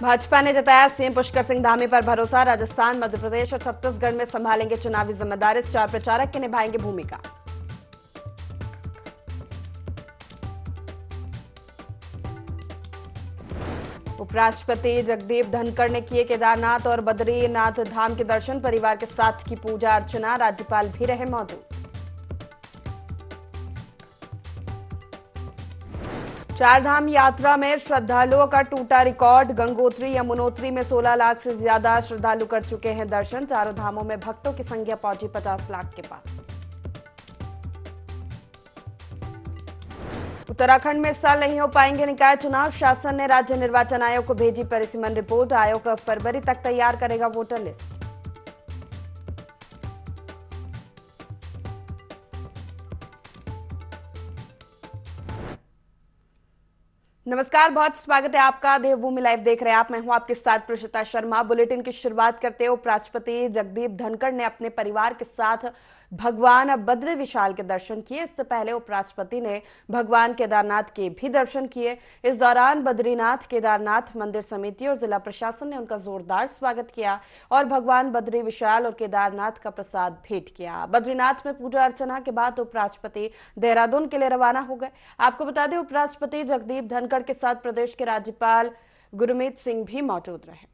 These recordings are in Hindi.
भाजपा ने जताया सीएम पुष्कर सिंह धामी पर भरोसा। राजस्थान, मध्य प्रदेश और छत्तीसगढ़ में संभालेंगे चुनावी जिम्मेदारी। स्टार प्रचारक की निभाएंगे भूमिका। उपराष्ट्रपति जगदीप धनखड़ ने किए केदारनाथ और बद्रीनाथ धाम के दर्शन। परिवार के साथ की पूजा अर्चना। राज्यपाल भी रहे मौजूद। चारधाम यात्रा में श्रद्धालुओं का टूटा रिकॉर्ड। गंगोत्री यमुनोत्री में 16 लाख से ज्यादा श्रद्धालु कर चुके हैं दर्शन। चारों धामों में भक्तों की संख्या पहुंची 50 लाख के पार। उत्तराखंड में इस साल नहीं हो पाएंगे निकाय चुनाव। शासन ने राज्य निर्वाचन आयोग को भेजी परिसीमन रिपोर्ट। आयोग फरवरी तक तैयार करेगा वोटर लिस्ट। नमस्कार, बहुत स्वागत है आपका। देवभूमि लाइव देख रहे हैं आप। मैं हूं आपके साथ प्रीशिता शर्मा। बुलेटिन की शुरुआत करते हुए उपराष्ट्रपति जगदीप धनखड़ ने अपने परिवार के साथ भगवान बद्री विशाल के दर्शन किए। इससे पहले उपराष्ट्रपति ने भगवान केदारनाथ के भी दर्शन किए। इस दौरान बद्रीनाथ केदारनाथ मंदिर समिति और जिला प्रशासन ने उनका जोरदार स्वागत किया और भगवान बद्री विशाल और केदारनाथ का प्रसाद भेंट किया। बद्रीनाथ में पूजा अर्चना के बाद उपराष्ट्रपति देहरादून के लिए रवाना हो गए। आपको बता दें, उपराष्ट्रपति जगदीप धनखड़ के साथ प्रदेश के राज्यपाल गुरमीत सिंह भी मौजूद रहे।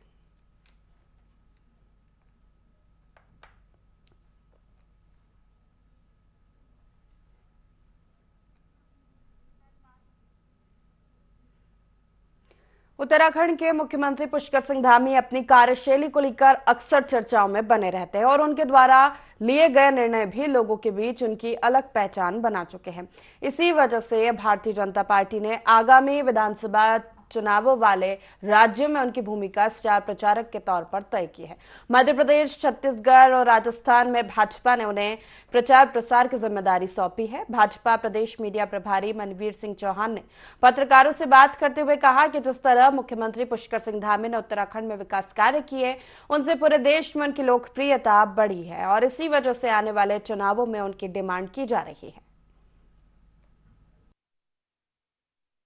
उत्तराखंड के मुख्यमंत्री पुष्कर सिंह धामी अपनी कार्यशैली को लेकर अक्सर चर्चाओं में बने रहते हैं और उनके द्वारा लिए गए निर्णय भी लोगों के बीच उनकी अलग पहचान बना चुके हैं। इसी वजह से भारतीय जनता पार्टी ने आगामी विधानसभा चुनावों वाले राज्यों में उनकी भूमिका स्टार प्रचारक के तौर पर तय की है। मध्य प्रदेश, छत्तीसगढ़ और राजस्थान में भाजपा ने उन्हें प्रचार प्रसार की जिम्मेदारी सौंपी है। भाजपा प्रदेश मीडिया प्रभारी मनवीर सिंह चौहान ने पत्रकारों से बात करते हुए कहा कि जिस तरह मुख्यमंत्री पुष्कर सिंह धामी ने उत्तराखंड में विकास कार्य किए, उनसे पूरे देश में उनकी लोकप्रियता बढ़ी है और इसी वजह से आने वाले चुनावों में उनकी डिमांड की जा रही है।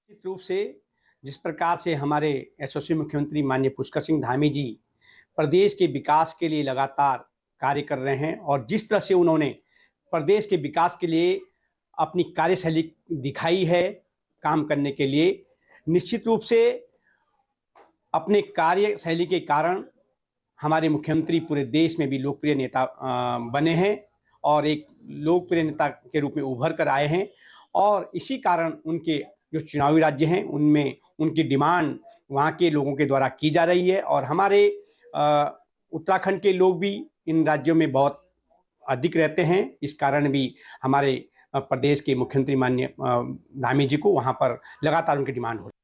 निश्चित रूप से जिस प्रकार से हमारे यशस्वी मुख्यमंत्री माननीय पुष्कर सिंह धामी जी प्रदेश के विकास के लिए लगातार कार्य कर रहे हैं और जिस तरह से उन्होंने प्रदेश के विकास के लिए अपनी कार्यशैली दिखाई है काम करने के लिए, निश्चित रूप से अपने कार्यशैली के कारण हमारे मुख्यमंत्री पूरे देश में भी लोकप्रिय नेता बने हैं और एक लोकप्रिय नेता के रूप में उभर कर आए हैं और इसी कारण उनके जो चुनावी राज्य हैं उनमें उनकी डिमांड वहाँ के लोगों के द्वारा की जा रही है और हमारे उत्तराखंड के लोग भी इन राज्यों में बहुत अधिक रहते हैं। इस कारण भी हमारे प्रदेश के मुख्यमंत्री माननीय धामी जी को वहाँ पर लगातार उनकी डिमांड हो रही है।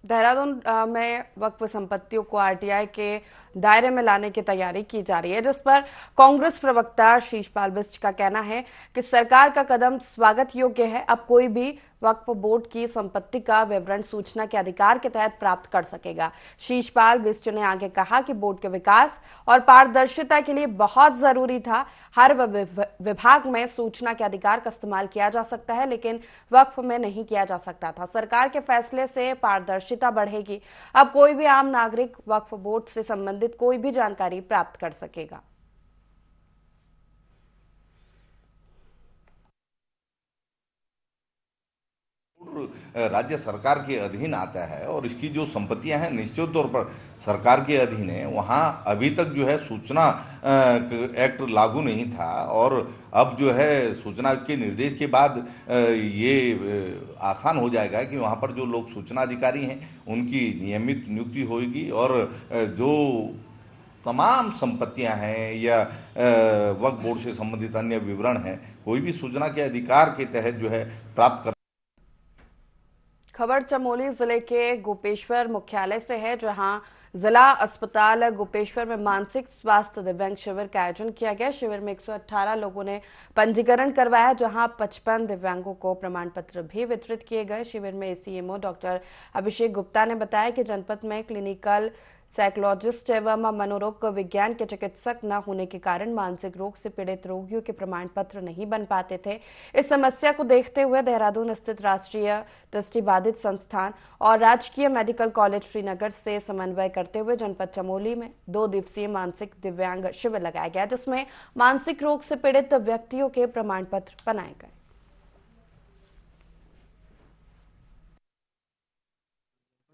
देहरादून में वक्फ संपत्तियों को आरटीआई के दायरे में लाने की तैयारी की जा रही है, जिस पर कांग्रेस प्रवक्ता शीशपाल बिष्ट का कहना है कि सरकार का कदम स्वागत योग्य है। अब कोई भी वक्फ बोर्ड की संपत्ति का विवरण सूचना के अधिकार के तहत प्राप्त कर सकेगा। शीशपाल बिष्ट ने आगे कहा कि बोर्ड के विकास और पारदर्शिता के लिए बहुत जरूरी था हर विभाग में सूचना के अधिकार का इस्तेमाल किया जा सकता है, लेकिन वक्फ में नहीं किया जा सकता था। सरकार के फैसले से पारदर्शिता बढ़ेगी। अब कोई भी आम नागरिक वक्फ बोर्ड से संबंधित कोई भी जानकारी प्राप्त कर सकेगा। राज्य सरकार के अधीन आता है और इसकी जो संपत्तियां हैं निश्चित तौर पर सरकार के अधीन है। वहाँ अभी तक जो है सूचना एक्ट लागू नहीं था और अब जो है सूचना के निर्देश के बाद ये आसान हो जाएगा कि वहाँ पर जो लोग सूचना अधिकारी हैं उनकी नियमित नियुक्ति होगी और जो तमाम संपत्तियां हैं या वक्फ बोर्ड से संबंधित अन्य विवरण हैं, कोई भी सूचना के अधिकार के तहत जो है प्राप्त कर। खबर चमोली जिले के गोपेश्वर मुख्यालय से है, जहां जिला अस्पताल गोपेश्वर में मानसिक स्वास्थ्य दिव्यांग शिविर का आयोजन किया गया। शिविर में 118 लोगों ने पंजीकरण करवाया, जहां 55 दिव्यांगों को प्रमाण पत्र भी वितरित किए गए। शिविर में एसीएमओ डॉक्टर अभिषेक गुप्ता ने बताया कि जनपद में क्लिनिकल साइकोलॉजिस्ट एवं मनोरोग विज्ञान के चिकित्सक न होने के कारण मानसिक रोग से पीड़ित रोगियों के प्रमाण पत्र नहीं बन पाते थे। इस समस्या को देखते हुए देहरादून स्थित राष्ट्रीय दृष्टिबाधित संस्थान और राजकीय मेडिकल कॉलेज श्रीनगर से समन्वय करते हुए जनपद चमोली में 2 दिवसीय मानसिक दिव्यांग शिविर लगाया गया, जिसमें मानसिक रोग से पीड़ित व्यक्तियों के प्रमाण पत्र बनाए गए।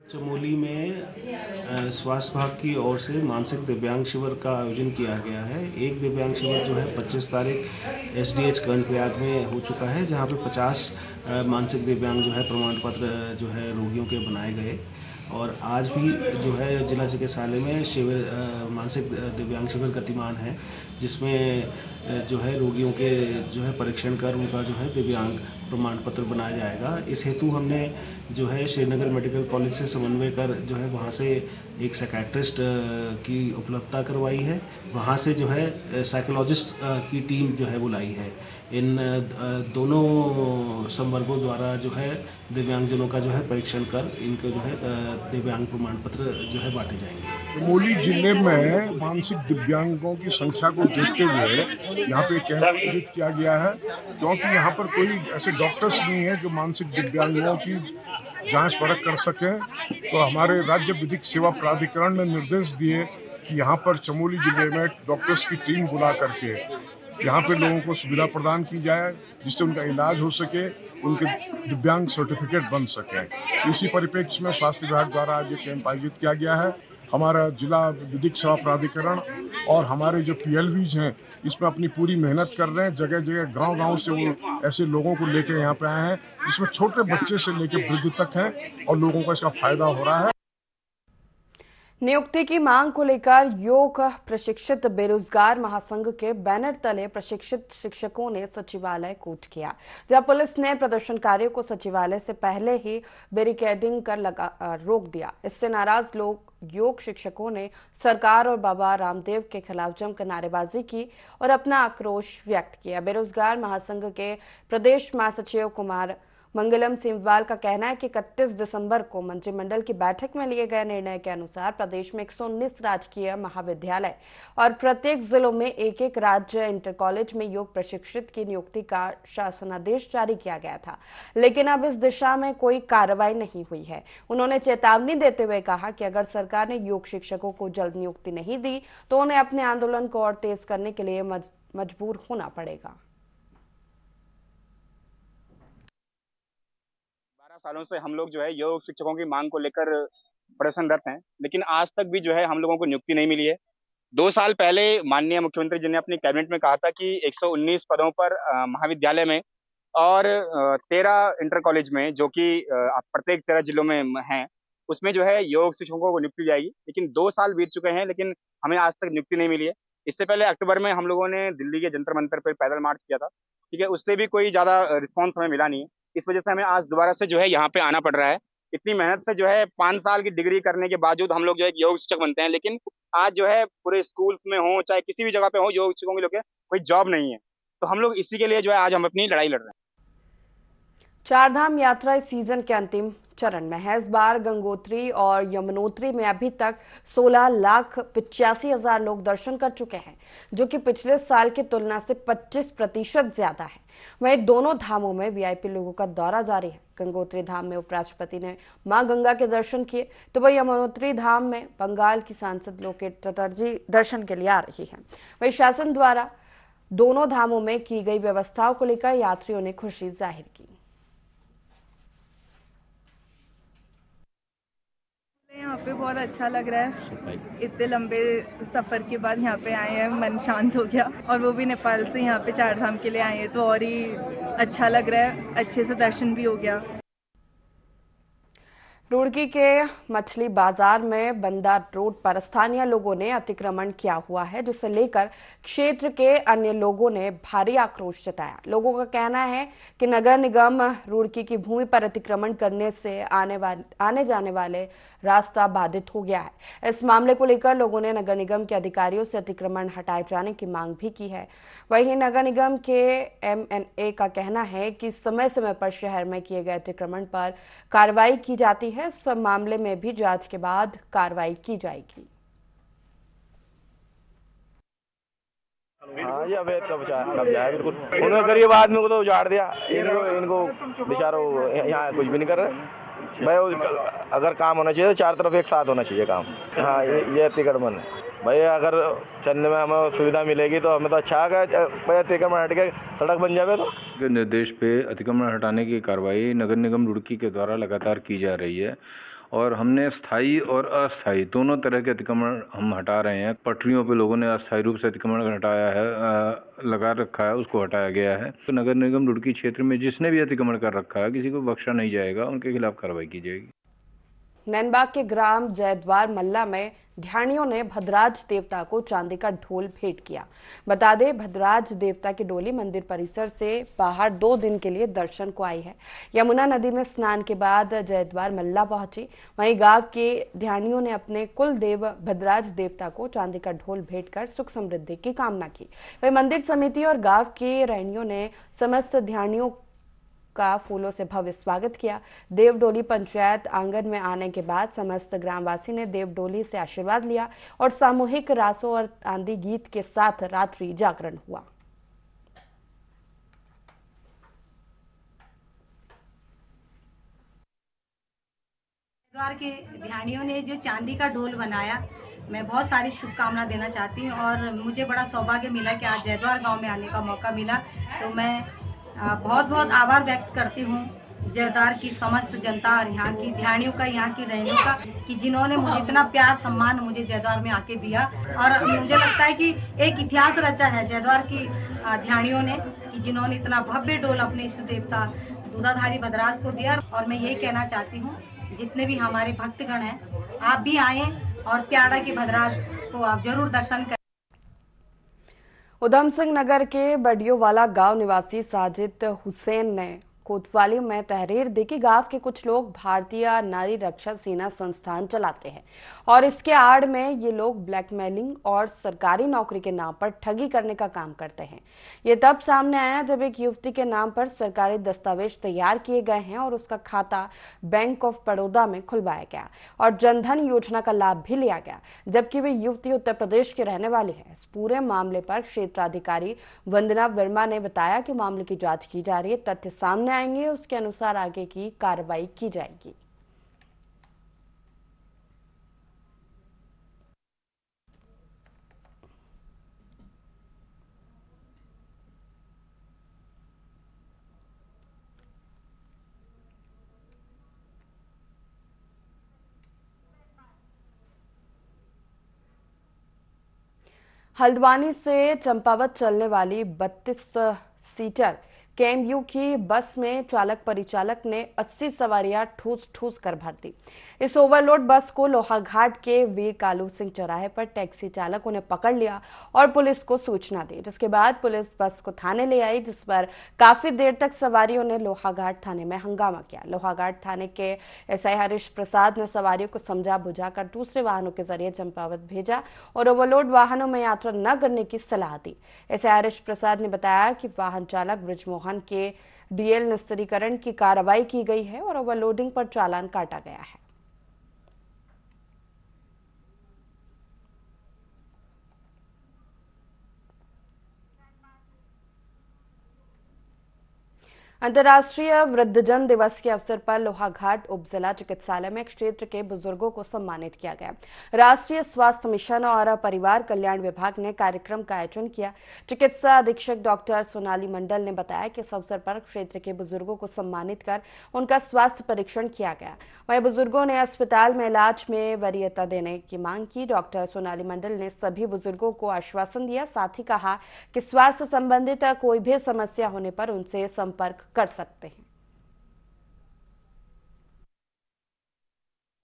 चमोली में स्वास्थ्य विभाग की ओर से मानसिक दिव्यांग शिविर का आयोजन किया गया है। एक दिव्यांग शिविर जो है 25 तारीख SDH कर्णप्रयाग में हो चुका है, जहां पे 50 मानसिक दिव्यांग जो है प्रमाण पत्र जो है रोगियों के बनाए गए। और आज भी जो है जिला चिकित्सालय में शिविर मानसिक दिव्यांग शिविर गतिमान है, जिसमें जो है रोगियों के जो है परीक्षण कर उनका जो है दिव्यांग प्रमाण पत्र बनाया जाएगा। इस हेतु हमने जो है श्रीनगर मेडिकल कॉलेज से समन्वय कर जो है वहाँ से एक साइकेट्रिस्ट की उपलब्धता करवाई है। वहाँ से जो है साइकोलॉजिस्ट की टीम जो है बुलाई है। इन दोनों संवर्गों द्वारा जो है दिव्यांगजनों का जो है परीक्षण कर इनको जो है दिव्यांग प्रमाण पत्र जो है बांटे जाएंगे। चमोली जिले में मानसिक दिव्यांगों की संख्या को देखते हुए यहाँ पे कैंप आयोजित किया गया है, क्योंकि यहाँ पर कोई ऐसे डॉक्टर्स नहीं है जो मानसिक दिव्यांगों की जांच परख कर सके। तो हमारे राज्य विधिक सेवा प्राधिकरण ने निर्देश दिए कि यहाँ पर चमोली जिले में डॉक्टर्स की टीम बुला करके यहाँ पे लोगों को सुविधा प्रदान की जाए, जिससे उनका इलाज हो सके, उनके दिव्यांग सर्टिफिकेट बन सके। इसी परिप्रेक्ष्य में स्वास्थ्य विभाग द्वारा आज ये कैंप आयोजित किया गया है। हमारा जिला विधिक सेवा प्राधिकरण और हमारे जो PLVs हैं इसमें अपनी पूरी मेहनत कर रहे हैं। जगह जगह गांव-गांव से वो ऐसे लोगों को लेकर यहाँ पे आए हैं, जिसमें छोटे बच्चे से लेकर वृद्ध तक हैं और लोगों को इसका फायदा हो रहा है। नियुक्ति की मांग को लेकर योग प्रशिक्षित बेरोजगार महासंघ के बैनर तले प्रशिक्षित शिक्षकों ने सचिवालय कूच किया, जहां पुलिस ने प्रदर्शनकारियों को सचिवालय से पहले ही बैरिकेडिंग कर रोक दिया। इससे नाराज लोग योग शिक्षकों ने सरकार और बाबा रामदेव के खिलाफ जमकर नारेबाजी की और अपना आक्रोश व्यक्त किया। बेरोजगार महासंघ के प्रदेश महासचिव कुमार मंगलम सिंहवाल का कहना है कि 31 दिसंबर को मंत्रिमंडल की बैठक में लिए गए निर्णय के अनुसार प्रदेश में 119 राजकीय महाविद्यालय और प्रत्येक जिलों में एक राज्य इंटर कॉलेज में योग प्रशिक्षित की नियुक्ति का शासनादेश जारी किया गया था, लेकिन अब इस दिशा में कोई कार्रवाई नहीं हुई है। उन्होंने चेतावनी देते हुए कहा कि अगर सरकार ने योग शिक्षकों को जल्द नियुक्ति नहीं दी तो उन्हें अपने आंदोलन को और तेज करने के लिए मजबूर होना पड़ेगा। सालों से हम लोग जो है योग शिक्षकों की मांग को लेकर प्रदर्शनरत हैं, लेकिन आज तक भी जो है हम लोगों को नियुक्ति नहीं मिली है। 2 साल पहले माननीय मुख्यमंत्री जी ने अपनी कैबिनेट में कहा था कि 119 पदों पर महाविद्यालय में और 13 इंटर कॉलेज में, जो कि प्रत्येक 13 जिलों में हैं, उसमें जो है योग शिक्षकों को नियुक्ति जाएगी। लेकिन 2 साल बीत चुके हैं, लेकिन हमें आज तक नियुक्ति नहीं मिली है। इससे पहले अक्टूबर में हम लोगों ने दिल्ली के जंतर मंतर पर पैदल मार्च किया था, ठीक है, उससे भी कोई ज्यादा रिस्पॉन्स हमें मिला नहीं है। इस वजह से हमें आज दोबारा से जो है यहाँ पे आना पड़ रहा है। इतनी मेहनत से जो है 5 साल की डिग्री करने के बावजूद हम लोग जो है योग शिक्षक बनते हैं, लेकिन आज जो है पूरे स्कूल्स में हो चाहे किसी भी जगह पे हो, योग शिक्षकों के लिए कोई जॉब नहीं है। तो हम लोग इसी के लिए जो है आज हम अपनी लड़ाई लड़ रहे हैं। चारधाम यात्रा इस सीजन के अंतिम चरण में है। इस बार गंगोत्री और यमुनोत्री में अभी तक 16,85,000 लोग दर्शन कर चुके हैं, जो कि पिछले साल की तुलना से 25% ज्यादा है। वहीं दोनों धामों में VIP लोगों का दौरा जारी है। गंगोत्री धाम में उपराष्ट्रपति ने मां गंगा के दर्शन किए, तो वहीं यमुनोत्री धाम में बंगाल की सांसद लोकेट चटर्जी दर्शन के लिए आ रही हैं। वहीं शासन द्वारा दोनों धामों में की गई व्यवस्थाओं को लेकर यात्रियों ने खुशी जाहिर की। यहाँ पे बहुत अच्छा लग रहा है। इतने लंबे सफर के बाद यहाँ पे आए हैं, मन शांत हो गया। और वो भी नेपाल से यहाँ पे चारधाम के लिए आए हैं, तो और ही अच्छा लग रहा है। अच्छे से दर्शन भी हो गया। रुड़की के मछली बाजार में बंदा रोड पर स्थानीय लोगों ने अतिक्रमण किया हुआ है, जिसे लेकर क्षेत्र के अन्य लोगों ने भारी आक्रोश जताया। लोगों का कहना है कि नगर निगम रुड़की की भूमि पर अतिक्रमण करने से आने जाने वाले रास्ता बाधित हो गया है। इस मामले को लेकर लोगों ने नगर निगम के अधिकारियों से अतिक्रमण हटाए जाने की मांग भी की है। वहीं नगर निगम के MNA का कहना है कि समय समय पर शहर में किए गए अतिक्रमण पर कार्रवाई की जाती है है। इस मामले में भी जांच के बाद कार्रवाई की जाएगी। हाँ, ये अवैध कब्जा है बिल्कुल। उन्होंने गरीब आदमी को तो उजाड़ दिया, इनको बेचारों यहाँ कुछ भी नहीं कर रहे भाई। अगर काम होना चाहिए तो चार तरफ एक साथ होना चाहिए काम। हाँ, ये अतिक्रमण है भाई। अगर चलने में हमें सुविधा मिलेगी तो हमें तो अच्छा है। भाई अतिक्रमण हट के सड़क बन जाए तो। के निर्देश पे अतिक्रमण हटाने की कार्रवाई नगर निगम रुड़की के द्वारा लगातार की जा रही है और हमने स्थायी और अस्थायी दोनों तरह के अतिक्रमण हम हटा रहे हैं। पटरियों पे लोगों ने अस्थायी रूप से अतिक्रमण हटाया है, लगा रखा है, उसको हटाया गया है। तो नगर निगम रुड़की क्षेत्र में जिसने भी अतिक्रमण कर रखा है किसी को बख्शा नहीं जाएगा, उनके खिलाफ कार्रवाई की जाएगी। नैनबाग के ग्राम जयद्वार मल्ला में ध्यानियों ने भद्राज देवता को चांदी का ढोल भेंट किया। बता दें, भद्राज देवता की डोली मंदिर परिसर से बाहर 2 दिन के लिए दर्शन को आई है। यमुना नदी में स्नान के बाद जयद्वार मल्ला पहुंची। वहीं गांव के ध्यानियों ने अपने कुल देव भद्राज देवता को चांदी का ढोल भेंट कर सुख समृद्धि की कामना की। वहीं मंदिर समिति और गांव के रहनियों ने समस्त ध्यानियों का फूलों से भव्य स्वागत किया। देवडोली पंचायत आंगन में आने के बाद समस्त ग्रामवासी ने देवडोली से आशीर्वाद लिया और सामूहिक रासों और आंधी गीत के साथ रात्रि जागरण हुआ। द्वार के ध्यानियों ने जो चांदी का ढोल बनाया, मैं बहुत सारी शुभकामना देना चाहती हूँ और मुझे बड़ा सौभाग्य मिला कि आज जयद्वार गांव में आने का मौका मिला। तो मैं बहुत बहुत आभार व्यक्त करती हूँ जयद्वार की समस्त जनता और यहाँ की ध्यानियों का, यहाँ की रहनियों का, कि जिन्होंने मुझे इतना प्यार सम्मान मुझे जयद्वार में आके दिया। और मुझे लगता है कि एक इतिहास रचा है जयद्वार की ध्यानियों ने, कि जिन्होंने इतना भव्य डोल अपने इष्ट देवता दूधाधारी भद्राज को दिया। और मैं ये कहना चाहती हूँ जितने भी हमारे भक्तगण हैं, आप भी आएँ और त्याड़ा की भद्राज को आप जरूर दर्शन करें। उधम सिंह नगर के बडियोवाला गांव निवासी साजिद हुसैन ने कोतवाली में तहरीर दी कि गांव के कुछ लोग भारतीय नारी रक्षा सेना संस्थान चलाते हैं और इसके आड़ में ये लोग ब्लैकमेलिंग और सरकारी नौकरी के नाम पर ठगी करने का काम करते हैं। ये तब सामने आया जब एक युवती के नाम पर सरकारी दस्तावेज तैयार किए गए हैं और उसका खाता बैंक ऑफ बड़ौदा में खुलवाया गया और जनधन योजना का लाभ भी लिया गया, जबकि वे युवती उत्तर प्रदेश की रहने वाली है। इस पूरे मामले पर क्षेत्राधिकारी वंदना वर्मा ने बताया कि मामले की जांच की जा रही है, तथ्य सामने आएंगे, उसके अनुसार आगे की कार्रवाई की जाएगी। हल्द्वानी से चंपावत चलने वाली 32 सीटर केएमयू की बस में चालक परिचालक ने 80 सवारियां ठूस ठूस कर भर दी। इस ओवरलोड बस को लोहाघाट के वीर कालू सिंह चौराहे पर टैक्सी चालकों ने पकड़ लिया और पुलिस को सूचना दी, जिसके बाद पुलिस बस को थाने ले आई, जिस पर काफी देर तक सवारियों ने लोहाघाट थाने में हंगामा किया। लोहाघाट थाने के एसआई हरीश प्रसाद ने सवारियों को समझा बुझाकर दूसरे वाहनों के जरिए चंपावत भेजा और ओवरलोड वाहनों में यात्रा न करने की सलाह दी। एसआई हरीश प्रसाद ने बताया कि वाहन चालक ब्रिजमोहन के डीएल निस्तारीकरण की कार्रवाई की गई है और ओवरलोडिंग पर चालान काटा गया है। अंतर्राष्ट्रीय वृद्धजन दिवस के अवसर पर लोहाघाट उप जिला चिकित्सालय में क्षेत्र के बुजुर्गों को सम्मानित किया गया। राष्ट्रीय स्वास्थ्य मिशन और परिवार कल्याण विभाग ने कार्यक्रम का आयोजन किया। चिकित्सा अधीक्षक डॉक्टर सोनाली मंडल ने बताया कि इस अवसर पर क्षेत्र के बुजुर्गों को सम्मानित कर उनका स्वास्थ्य परीक्षण किया गया। वहीं बुजुर्गों ने अस्पताल में इलाज में वरीयता देने की मांग की। डॉक्टर सोनाली मंडल ने सभी बुजुर्गों को आश्वासन दिया, साथ ही कहा कि स्वास्थ्य संबंधित कोई भी समस्या होने पर उनसे संपर्क कर सकते हैं।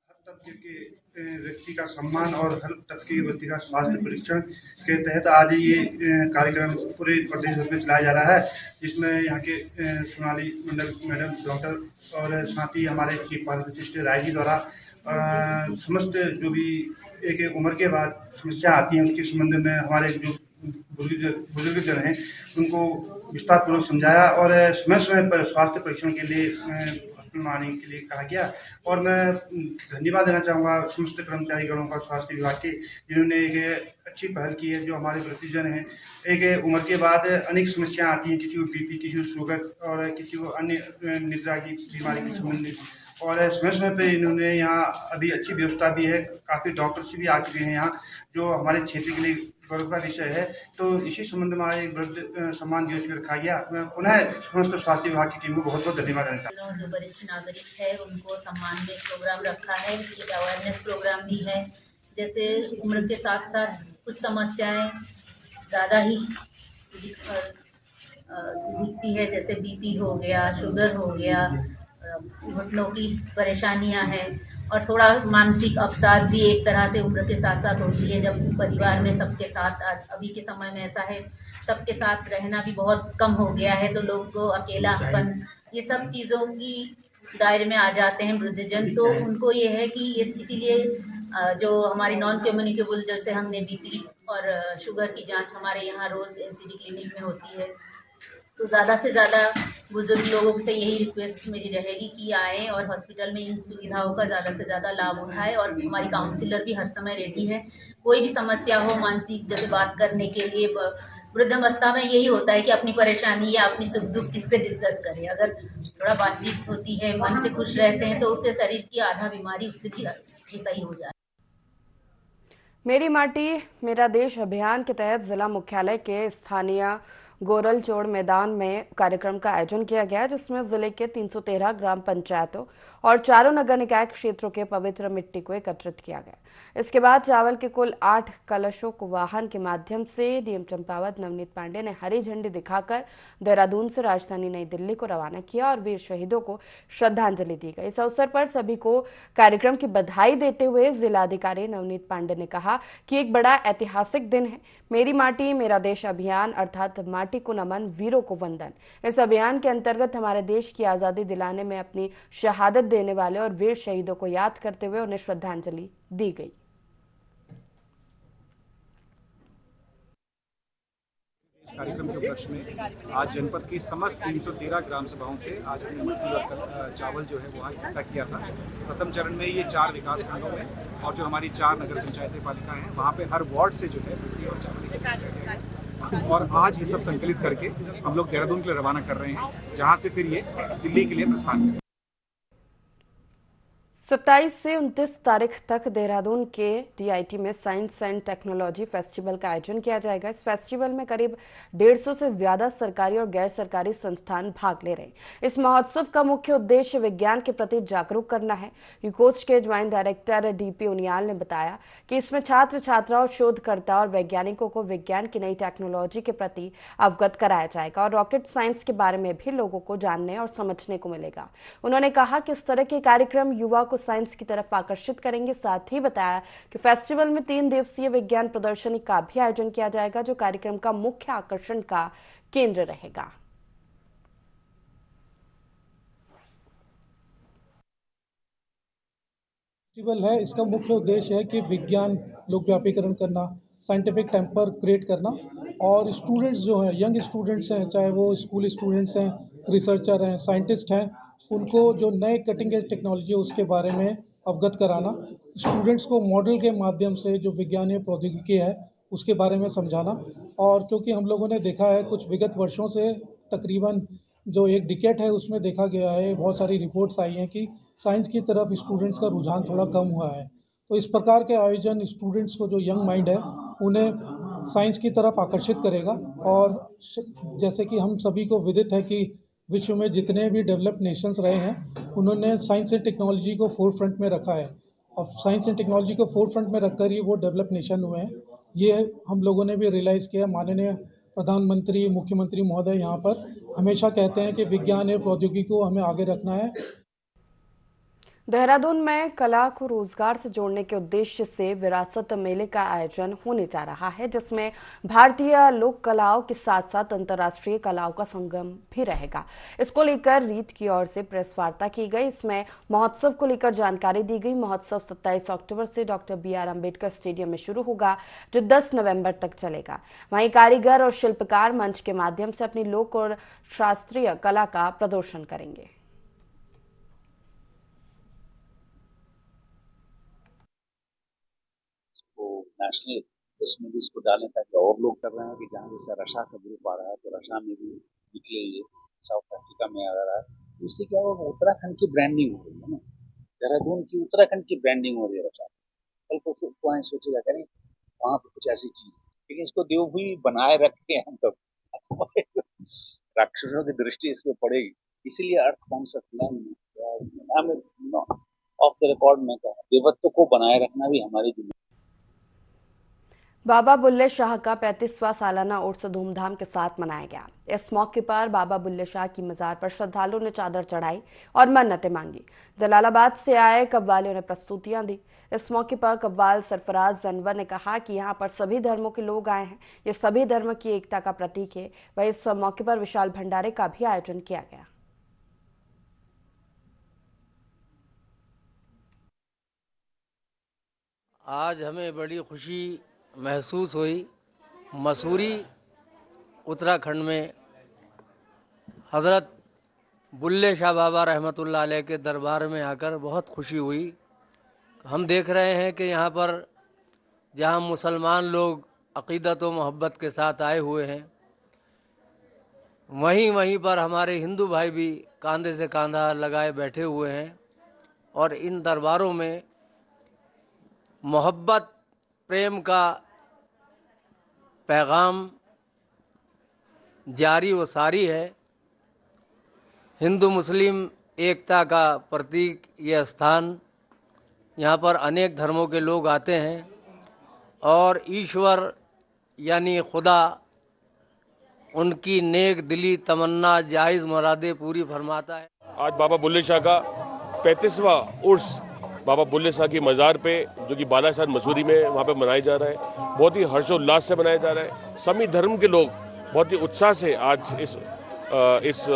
हर तबके के व्यक्ति का सम्मान और हर तबके के व्यक्ति का स्वास्थ्य परीक्षण के तहत आज ये कार्यक्रम पूरे प्रदेश भर में चलाया जा रहा है, जिसमें यहाँ के सोनाली मंडल मैडम डॉक्टर और साथ ही हमारे चीफ फार्मासिस्ट राय जी द्वारा समस्त जो भी एक उम्र के बाद समस्या आती है उसके संबंध में हमारे जो बुजुर्ग जन हैं उनको विस्तार पूर्वक समझाया और समय समय पर स्वास्थ्य परीक्षण के लिए मानने के लिए कहा गया। और मैं धन्यवाद देना चाहूँगा समस्त कर्मचारीगणों का स्वास्थ्य विभाग के, जिन्होंने एक अच्छी पहल की है। जो हमारे वृद्धजन हैं, एक उम्र के बाद अनेक समस्याएं आती हैं, किसी को बीपी, किसी को शुगर और किसी को अन्य निद्रा की बीमारी के संबंधित, और समय समय पे इन्होंने यहाँ अभी अच्छी व्यवस्था भी है। काफ़ी डॉक्टर्स भी आ चुके हैं यहाँ, जो हमारे क्षेत्र के लिए गौरव का विषय है। तो इसी संबंध में आज वृद्ध सम्मान दिवस भी रखा गया। मैं पुनः समस्त स्वास्थ्य विभाग की टीम को बहुत बहुत धन्यवाद देना चाहता हूँ। जो वरिष्ठ नागरिक है उनको सम्मान में प्रोग्राम रखा है, एक अवेयरनेस प्रोग्राम भी है। जैसे उम्र के साथ साथ कुछ समस्याएं ज़्यादा ही दिखती है, जैसे बीपी हो गया, शुगर हो गया, घुटनों की परेशानियां हैं, और थोड़ा मानसिक अवसाद भी एक तरह से उम्र के साथ साथ होती है। जब परिवार में सबके साथ, अभी के समय में ऐसा है, सबके साथ रहना भी बहुत कम हो गया है, तो लोग को अकेलापन, ये सब चीज़ों की दायरे में आ जाते हैं वृद्धजन। तो उनको ये है कि इसीलिए जो हमारी नॉन कम्युनिकेबल, जैसे हमने बीपी और शुगर की जांच हमारे यहाँ रोज़ एनसीडी क्लिनिक में होती है, तो ज़्यादा से ज़्यादा बुजुर्ग लोगों से यही रिक्वेस्ट मेरी रहेगी कि आएँ और हॉस्पिटल में इन सुविधाओं का ज़्यादा से ज़्यादा लाभ उठाएं। और हमारी काउंसलर भी हर समय रेडी है, कोई भी समस्या हो मानसिक, जैसे बात करने के लिए। वृद्धावस्था में यही होता है कि अपनी परेशानी या अपनी सुख दुख किससे डिस्कस करें। अगर थोड़ा बातचीत होती है, मन से खुश रहते हैं, तो उससे शरीर की आधा बीमारी उससे भी सही हो जाए। मेरी माटी मेरा देश अभियान के तहत जिला मुख्यालय के स्थानीय गोरलचोड़ मैदान में कार्यक्रम का आयोजन किया गया, जिसमें जिले के 313 ग्राम पंचायतों और 4 नगर निकाय क्षेत्रों के पवित्र मिट्टी को एकत्रित किया गया। इसके बाद चावल के कुल 8 कलशों को वाहन के माध्यम से डीएम चंपावत नवनीत पांडे ने हरी झंडी दिखाकर देहरादून से राजधानी नई दिल्ली को रवाना किया और वीर शहीदों को श्रद्धांजलि दी गई। इस अवसर पर सभी को कार्यक्रम की बधाई देते हुए जिलाधिकारी नवनीत पांडे ने कहा कि एक बड़ा ऐतिहासिक दिन है। मेरी माटी मेरा देश अभियान अर्थात माटी को नमन, वीरों को वंदन। इस अभियान के अंतर्गत हमारे देश की आजादी दिलाने में अपनी शहादत देने वाले और वीर शहीदों को याद करते हुए उन्हें श्रद्धांजलि दी गई। कार्यक्रम के उपलक्ष्य में आज जनपद की समस्त 313 ग्राम सभाओं से आज हमने मिट्टी और चावल जो है वहाँ इकट्ठा किया था। प्रथम चरण में ये 4 विकास खंडों में और जो हमारी 4 नगर पंचायतें पालिकाएं हैं, वहाँ पे हर वार्ड से जो है मिट्टी और चावल इकट्ठा किया गया। और आज ये सब संकलित करके हम लोग देहरादून के लिए रवाना कर रहे हैं, जहाँ से फिर ये दिल्ली के लिए प्रस्थान करेंगे। 27 से 29 तारीख तक देहरादून के DIT में साइंस एंड टेक्नोलॉजी फेस्टिवल का आयोजन किया जाएगा। इस फेस्टिवल में करीब 150 से ज्यादा सरकारी और गैर सरकारी संस्थान भाग ले रहे हैं। इस महोत्सव का मुख्य उद्देश्य विज्ञान के प्रति जागरूक करना है। यूकोस्ट के ज्वाइंट डायरेक्टर DP उनियाल ने बताया कि इसमें छात्र छात्राओं, शोधकर्ता और वैज्ञानिकों को विज्ञान की नई टेक्नोलॉजी के प्रति अवगत कराया जाएगा और रॉकेट साइंस के बारे में भी लोगों को जानने और समझने को मिलेगा। उन्होंने कहा कि इस तरह के कार्यक्रम युवा को साइंस की तरफ आकर्षित करेंगे। साथ ही बताया कि फेस्टिवल में 3 दिवसीय विज्ञान प्रदर्शनी का भी आयोजन किया जाएगा, जो कार्यक्रम का मुख्य आकर्षण का केंद्र रहेगा। फेस्टिवल है, इसका मुख्य उद्देश्य है कि विज्ञान लोकव्यापीकरण करना, साइंटिफिक टेम्पर क्रिएट करना और स्टूडेंट्स जो हैं, यंग स्टूडेंट्स हैं, चाहे वो स्कूल स्टूडेंट्स हैं, रिसर्चर हैं, साइंटिस्ट हैं, उनको जो नए कटिंग एज टेक्नोलॉजी है उसके बारे में अवगत कराना, स्टूडेंट्स को मॉडल के माध्यम से जो विज्ञान या प्रौद्योगिकी है उसके बारे में समझाना। और क्योंकि हम लोगों ने देखा है कुछ विगत वर्षों से, तकरीबन जो एक डिकेड है उसमें देखा गया है, बहुत सारी रिपोर्ट्स आई हैं कि साइंस की तरफ स्टूडेंट्स का रुझान थोड़ा कम हुआ है। तो इस प्रकार के आयोजन स्टूडेंट्स को, जो यंग माइंड है, उन्हें साइंस की तरफ आकर्षित करेगा। और जैसे कि हम सभी को विदित है कि विश्व में जितने भी डेवलप्ड नेशंस रहे हैं, उन्होंने साइंस एंड टेक्नोलॉजी को फोर फ्रंट में रखा है और साइंस एंड टेक्नोलॉजी को फोर फ्रंट में रखकर ही वो डेवलप्ड नेशन हुए हैं। ये हम लोगों ने भी रियलाइज़ किया। माननीय प्रधानमंत्री, मुख्यमंत्री महोदय यहाँ पर हमेशा कहते हैं कि विज्ञान एवं प्रौद्योगिकी को हमें आगे रखना है। देहरादून में कला को रोजगार से जोड़ने के उद्देश्य से विरासत मेले का आयोजन होने जा रहा है, जिसमें भारतीय लोक कलाओं के साथ साथ अंतर्राष्ट्रीय कलाओं का संगम भी रहेगा। इसको लेकर रीट की ओर से प्रेस वार्ता की गई। इसमें महोत्सव को लेकर जानकारी दी गई। महोत्सव 27 अक्टूबर से डॉक्टर BR अम्बेडकर स्टेडियम में शुरू होगा, जो 10 नवंबर तक चलेगा। वहीं कारीगर और शिल्पकार मंच के माध्यम से अपनी लोक और शास्त्रीय कला का प्रदर्शन करेंगे। नेशनल इसमें भी इसको डालें, ताकि और लोग कर रहे हैं कि जहाँ जैसे रशा का ग्रुप आ रहा है तो रशा में भी निकले, ये साउथ अफ्रीका में आ रहा है, तो इससे क्या होगा, उत्तराखंड की ब्रांडिंग हो रही है ना, देहरादून की उत्तराखंड की ब्रांडिंग हो रही है रशा। कल को फिर सोचेगा करें वहाँ पे कुछ ऐसी चीज है, लेकिन इसको देवभूमि बनाए रखे हैं हम तो राक्षसों की दृष्टि इस पर पड़ेगी, इसीलिए अर्थ कॉन्सेप्ट ऑफ द रिकॉर्ड में कहा, देवत्व को बनाए रखना भी हमारी जिम्मेदारी। बाबा बुल्ले शाह का 35वां सालाना उर्स धूमधाम के साथ मनाया गया। इस मौके पर बाबा बुल्ले शाह की मजार पर श्रद्धालुओं ने चादर चढ़ाई और मन्नतें मांगी। जलालाबाद से आए कव्वालियों ने प्रस्तुतियां दी। इस मौके पर कव्वाल सरफराज जनवर ने कहा कि यहाँ पर सभी धर्मों के लोग आए हैं, ये सभी धर्म की एकता का प्रतीक है। वहीं इस मौके पर विशाल भंडारे का भी आयोजन किया गया। आज हमें बड़ी खुशी महसूस हुई। मसूरी उत्तराखंड में हज़रत बुल्ले शाह बाबा रहमतुल्लाह अलैह के दरबार में आकर बहुत खुशी हुई। हम देख रहे हैं कि यहाँ पर जहाँ मुसलमान लोग अक़ीदत व मोहब्बत के साथ आए हुए हैं, वहीं पर हमारे हिंदू भाई भी कंधे से कंधा लगाए बैठे हुए हैं और इन दरबारों में मोहब्बत प्रेम का पैगाम जारी व सारी है। हिंदू मुस्लिम एकता का प्रतीक ये स्थान, यहाँ पर अनेक धर्मों के लोग आते हैं और ईश्वर यानी खुदा उनकी नेक दिली तमन्ना जायज़ मुरादें पूरी फरमाता है। आज बाबा बुल्ले शाह का 35वां उर्स बाबा बुल्ले शाह की मज़ार पे, जो कि बालासर मसूरी में वहाँ पे मनाया जा रहा है, बहुत ही हर्षोल्लास से मनाया जा रहा है। सभी धर्म के लोग बहुत ही उत्साह से आज इस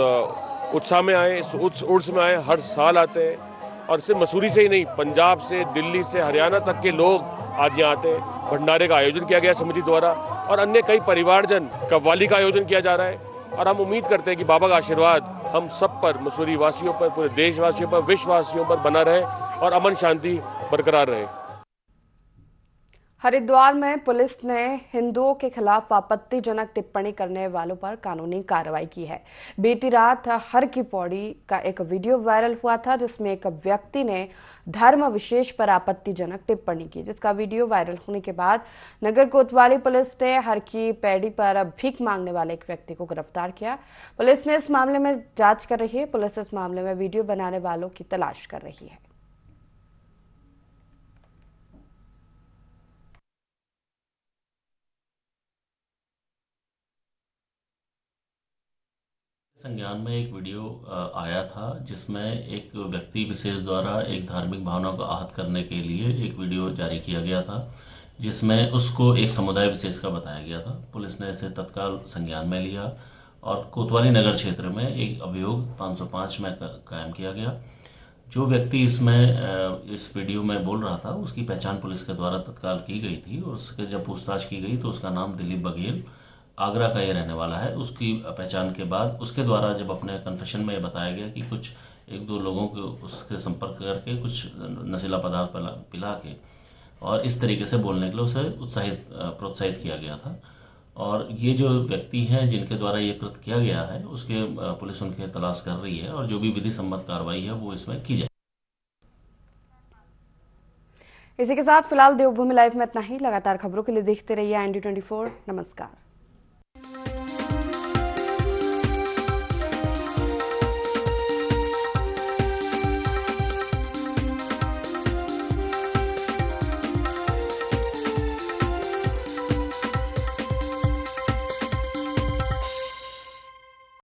उत्साह में आए, इस उर्स में आए। हर साल आते हैं और सिर्फ मसूरी से ही नहीं, पंजाब से, दिल्ली से, हरियाणा तक के लोग आज यहाँ आते हैं। भंडारे का आयोजन किया गया समिति द्वारा और अन्य कई परिवारजन कव्वाली का आयोजन किया जा रहा है और हम उम्मीद करते हैं कि बाबा का आशीर्वाद हम सब पर, मसूरी वासियों पर, पूरे देशवासियों पर, विश्ववासियों पर बना रहे और अमन शांति बरकरार रहे। हरिद्वार में पुलिस ने हिंदुओं के खिलाफ आपत्तिजनक टिप्पणी करने वालों पर कानूनी कार्रवाई की है। बीती रात हर की पौड़ी का एक वीडियो वायरल हुआ था, जिसमें एक व्यक्ति ने धर्म विशेष पर आपत्तिजनक टिप्पणी की, जिसका वीडियो वायरल होने के बाद नगर कोतवाली पुलिस ने हर की पैड़ी पर भीख मांगने वाले एक व्यक्ति को गिरफ्तार किया। पुलिस ने इस मामले में जांच कर रही है। पुलिस इस मामले में वीडियो बनाने वालों की तलाश कर रही है। संज्ञान में एक वीडियो आया था, जिसमें एक व्यक्ति विशेष द्वारा एक धार्मिक भावना को आहत करने के लिए एक वीडियो जारी किया गया था, जिसमें उसको एक समुदाय विशेष का बताया गया था। पुलिस ने इसे तत्काल संज्ञान में लिया और कोतवाली नगर क्षेत्र में एक अभियोग 505 में कायम किया गया। जो व्यक्ति इसमें इस वीडियो में बोल रहा था, उसकी पहचान पुलिस के द्वारा तत्काल की गई थी और उसके जब पूछताछ की गई तो उसका नाम दिलीप बघेल आगरा का ये रहने वाला है। उसकी पहचान के बाद उसके द्वारा जब अपने कन्फेशन में ये बताया गया कि कुछ एक दो लोगों को उसके संपर्क करके कुछ नशीला पदार्थ पिला के और इस तरीके से बोलने के लिए उसे प्रोत्साहित किया गया था। और ये जो व्यक्ति हैं जिनके द्वारा ये कृत्य किया गया है, उसके पुलिस उनके तलाश कर रही है और जो भी विधि सम्मत कार्रवाई है वो इसमें की जाए। इसी के साथ फिलहाल देवभूमि लाइव में इतना ही। लगातार खबरों के लिए देखते रहिए IND24। नमस्कार।